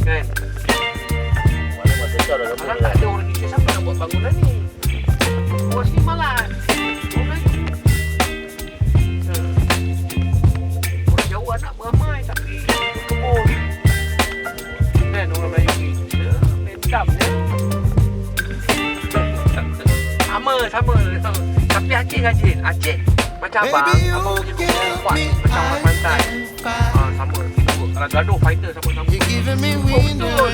Kan? Mana masa tu ada Malah tak ada orang Indonesia siapa nak buat bangunan ni. Orang sini malas. Orang Melayu. Orang Jawa nak beramai tapi kebun. Kan orang Melayu ni. Medam je. Sama. Tapi Aceh. Aceh macam abang gitu kuat macam orang pantai. Sama kita kalau gaduh fighter sama-sama. Oh, betul.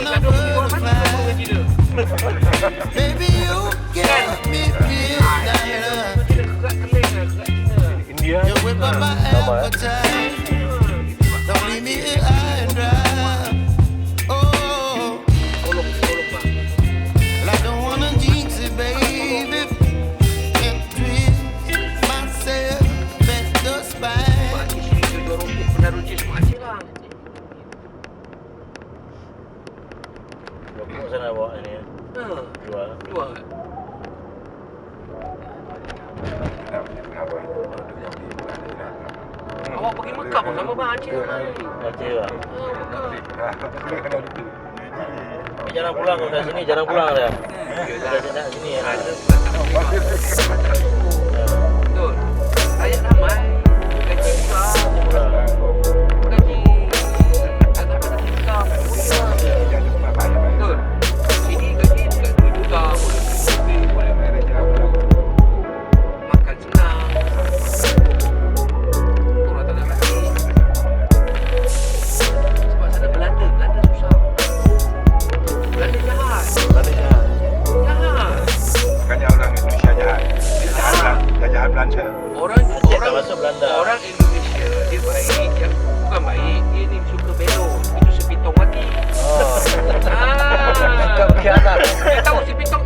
Gaduh orang mana orang gila. Baby, you get me midnight. India. You whip up my appetite. Don't leave me here high and dry. Oh, Tolong bang. well, I don't wanna jinx it, baby. And twist myself at the spine. Makcik sini dia dorong penaruh jis makcik lah. Rokok sana bawa ni. Jual. Jual. Awak pergi Mekah pun sama bang Aceh lah. Aceh lah. Mekah. Tapi jarang pulang kalau dari sini, jarang pulang dia. Dari sini ya. Ada betul. Rakyat ramai. Gaji juga. Gaji. Agak pada kita. Betul. Sini gaji dekat 2 juta. Boleh makan senang. Betul lah tak nak lagi. Sebab sana Belanda susah. Belanda jahat. Jahat. Bukannya orang Indonesia jahat. Jahat Belanda. Tak masuk Belanda. Orang Indonesia dia baik, dia bukan baik, dia ni suka belok. Itu si Pitong mati. Kau berkhianat. Dia tahu si Pitong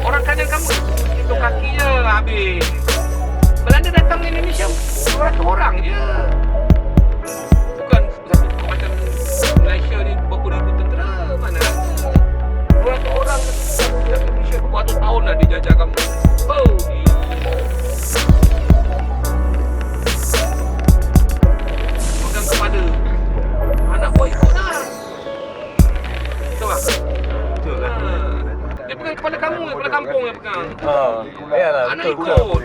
orang kanan kamu Pitong kaki je habis. Belanda datang ke Indonesia 200 orang je. Bukan satu macam Malaysia ni berapa ribu tentera, mana ada 200 orang datang Indonesia 200 tahun dah dijajah kamu. Oh, pegang kepala. Anak buah ikut dah. Betul tak? Betul lah. Dia pegang kepala kamu, kepala kampung yang pegang. Yalah, Anak betul. ikut.